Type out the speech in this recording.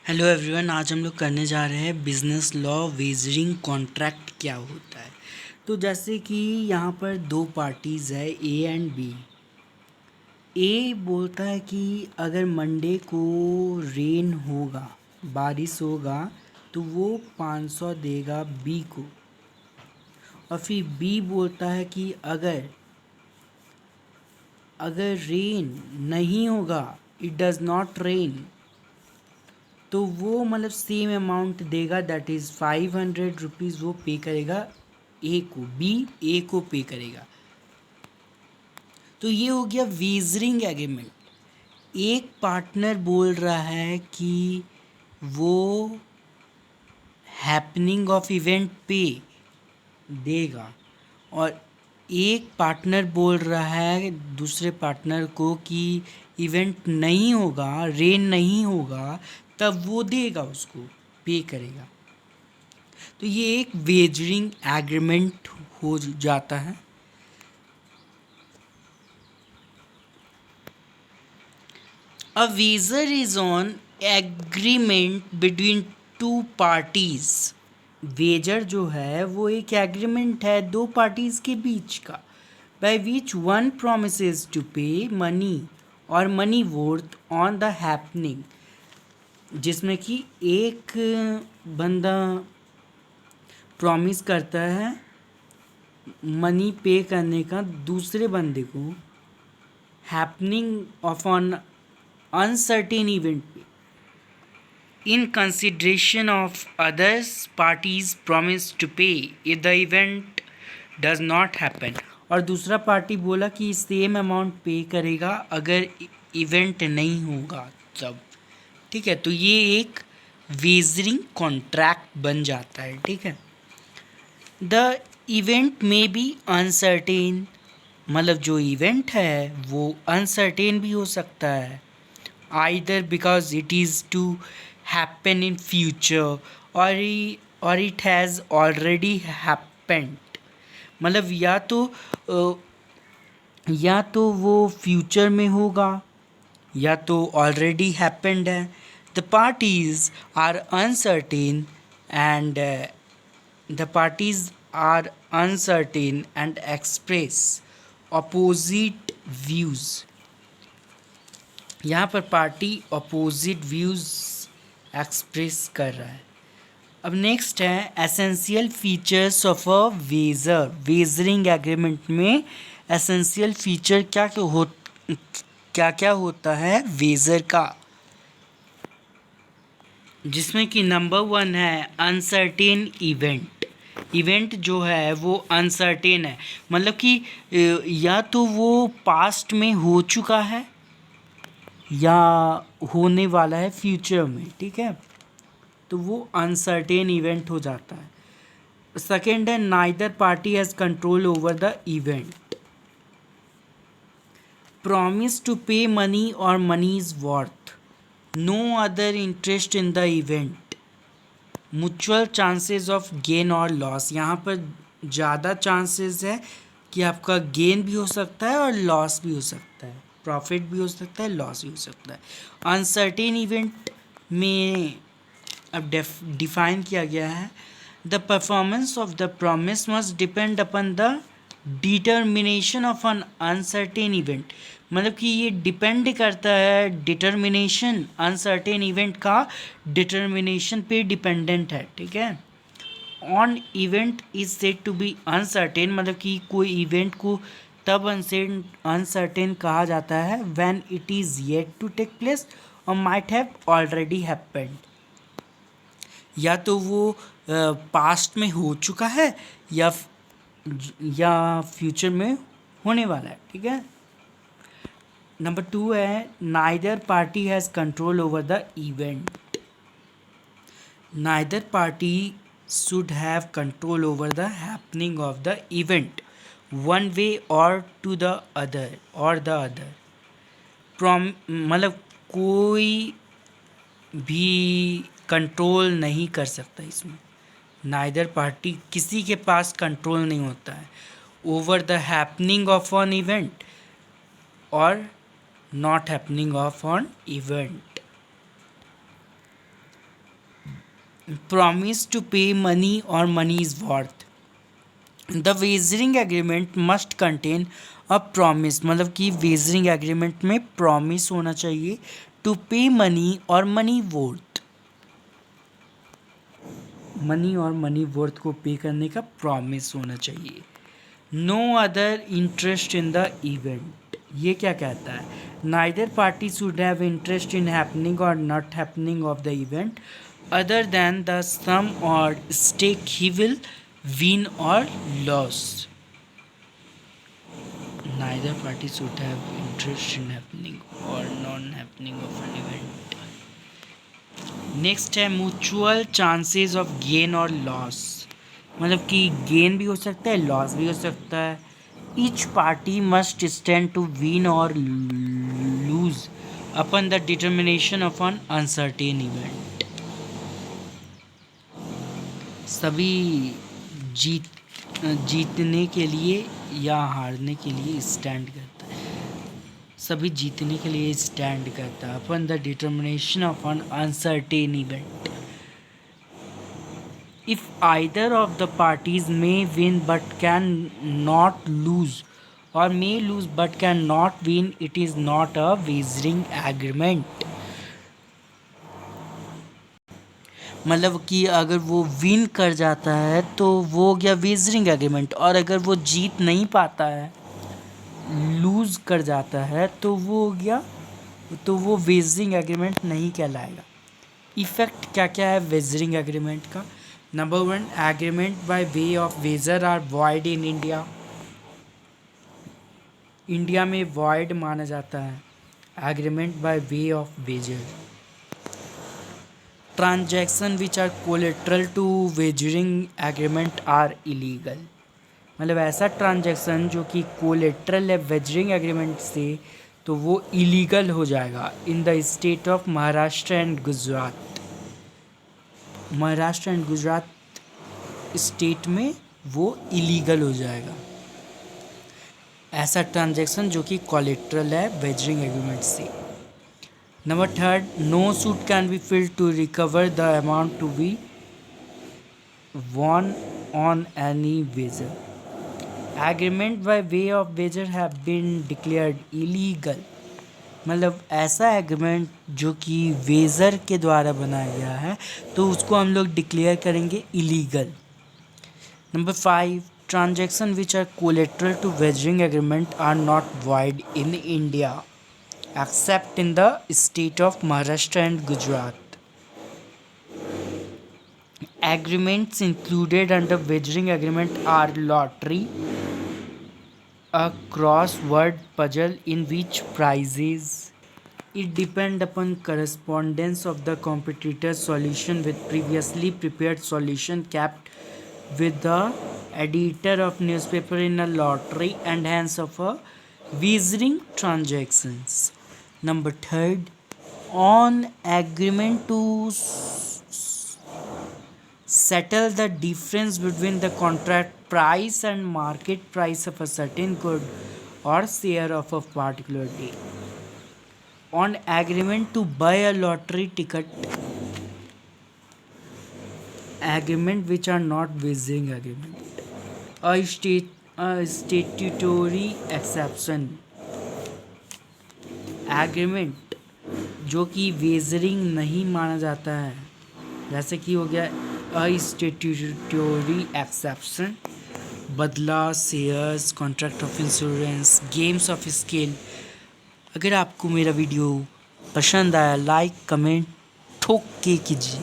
Hello everyone, आज हम लोग करने जा रहे हैं बिजनेस लॉ वेजरिंग कॉन्ट्रैक्ट क्या होता है। तो जैसे कि यहाँ पर दो पार्टीज़ है ए एंड बी। ए बोलता है कि अगर मंडे को रेन होगा, बारिश होगा, तो वो 500 देगा बी को। और फिर बी बोलता है कि अगर अगर रेन नहीं होगा, इट डज़ नॉट रेन, तो वो मतलब सेम अमाउंट देगा, दैट इज़ 500 रुपीज़ वो पे करेगा ए को, बी ए को पे करेगा। तो ये हो गया वेजरिंग एग्रीमेंट। एक पार्टनर बोल रहा है कि वो हैपनिंग ऑफ इवेंट पे देगा, और एक पार्टनर बोल रहा है दूसरे पार्टनर को कि इवेंट नहीं होगा, रेन नहीं होगा, तब वो देगा, उसको पे करेगा। तो ये एक वेजरिंग एग्रीमेंट हो जाता है। A wager is on agreement between two parties. Wager जो है वो एक एग्रीमेंट है दो पार्टीज के बीच का, by which one promises to pay money और money worth on the happening, जिसमें कि एक बंदा प्रॉमिस करता है मनी पे करने का दूसरे बंदे को, happening of on uncertain event पे, in consideration of others parties promise to pay if the event does not happen. और दूसरा पार्टी बोला कि सेम अमाउंट पे करेगा अगर इवेंट नहीं होगा तब। ठीक है, तो ये एक वेजरिंग कॉन्ट्रैक्ट बन जाता है। ठीक है, द इवेंट में बी अनसर्टेन, मतलब जो इवेंट है वो अनसर्टेन भी हो सकता है, either because it is to happen in future और इट हैज़ ऑलरेडी हैपेंड। मतलब या तो वो फ्यूचर में होगा या तो ऑलरेडी हैपेंड है। The parties are uncertain and the parties are uncertain and express opposite views। यहाँ पर पार्टी अपोजिट व्यूज एक्सप्रेस कर रहा है। अब नेक्स्ट है essential features of a wager. Wagering agreement में एसेंशियल फीचर क्या क्या होता है वेजर का, जिसमें कि नंबर 1 है अनसर्टेन इवेंट। इवेंट जो है वो अनसर्टेन है, मतलब कि या तो वो पास्ट में हो चुका है या होने वाला है फ्यूचर में। ठीक है, तो वो अनसर्टेन इवेंट हो जाता है। सेकेंड है neither party has control over the event. Promise to pay money और money is worth, no other interest in the event, mutual chances of gain और लॉस। यहाँ पर ज़्यादा चांसेस है कि आपका गेन भी हो सकता है और लॉस भी हो सकता है, प्रॉफिट भी हो सकता है, लॉस भी हो सकता है। अनसर्टेन इवेंट में अब डिफाइन किया गया है, the performance of the promise must depend upon the determination of an uncertain event. मतलब कि ये डिपेंड करता है, डिटर्मिनेशन अनसर्टेन इवेंट का डिटर्मिनेशन पे डिपेंडेंट है। ठीक है, on event is said to be uncertain, मतलब कि कोई इवेंट को तब अनसर्टेन कहा जाता है when it is yet to take place और माइट हैव ऑलरेडी हैपेंड। या तो वो पास्ट में हो चुका है या फ्यूचर में होने वाला है। ठीक है, नंबर 2 है neither party has control over the event. Neither party should have control over the happening of the event one way or to the other or the other। मतलब कोई भी कंट्रोल नहीं कर सकता इसमें। नाइदर पार्टी, किसी के पास कंट्रोल नहीं होता है over the happening of on event और not happening of on event. promise to pay money or money's worth. The wagering agreement must contain a promise, मतलब कि वेजरिंग एग्रीमेंट में प्रॉमिस होना चाहिए टू पे मनी और money worth, money और money worth को pay करने का प्रॉमिस होना चाहिए. No other interest in the event, ये क्या कहता है? Neither party should have interest in happening और not happening of the event other than the sum और stake he will win or loss. Neither party should have interest in happening or non-happening of an event. Next है mutual chances of gain or loss, मतलब कि gain भी हो सकता है, loss भी हो सकता है. Each party must stand to win or lose upon the determination of an uncertain event. सभी जीतने के लिए या हारने के लिए स्टैंड करता है, सभी जीतने के लिए स्टैंड करता है upon the determination of an uncertain event. If either of the parties may win but cannot lose और may lose but cannot win, it is not a wagering agreement. मतलब कि अगर वो win कर जाता है तो वो हो गया वेजरिंग एग्रीमेंट, और अगर वो जीत नहीं पाता है, लूज़ कर जाता है, तो वो हो गया, तो वो वेजरिंग एग्रीमेंट नहीं कहलाएगा. इफेक्ट क्या क्या है वेजरिंग एग्रीमेंट का? Number 1, agreement by way of wager are void in India. India में वॉइड माना जाता है agreement by way of wager. Transaction which are collateral to wagering agreement are illegal, मतलब ऐसा ट्रांजैक्शन जो कि कोलेट्रल है वेजरिंग एग्रीमेंट से, तो वो इलीगल हो जाएगा in the state of Maharashtra and Gujarat. Maharashtra and Gujarat state में वो इलीगल हो जाएगा ऐसा ट्रांजैक्शन जो कि कोलेट्रल है वेजरिंग एग्रीमेंट से. Number 3, no suit can be filed to recover the amount to be won on any wager. Agreement by way of wager have been declared illegal. मतलब ऐसा एग्रीमेंट जो कि वेजर के द्वारा बनाया गया है तो उसको हम लोग डिक्लेयर करेंगे illegal. Number 5, transaction which are collateral to wagering agreement are not void in India except in the state of Maharashtra and Gujarat. Agreements included under wagering agreement are lottery, a crossword puzzle in which prizes it depend upon correspondence of the competitor's solution with previously prepared solution kept with the editor of newspaper in a lottery and hence of a wagering transactions. Number 3, on agreement to settle the difference between the contract price and market price of a certain good or share of a particular day. On agreement to buy a lottery ticket, agreement which are not wagering agreement. A statutory exception. Agreement जो कि wagering नहीं माना जाता है, जैसे कि हो गया अ स्टैट्यूटरी एक्सेप्शन, बदला, shares, contract of insurance, games of scale. अगर आपको मेरा वीडियो पसंद आया, लाइक कमेंट ठोक के कीजिए.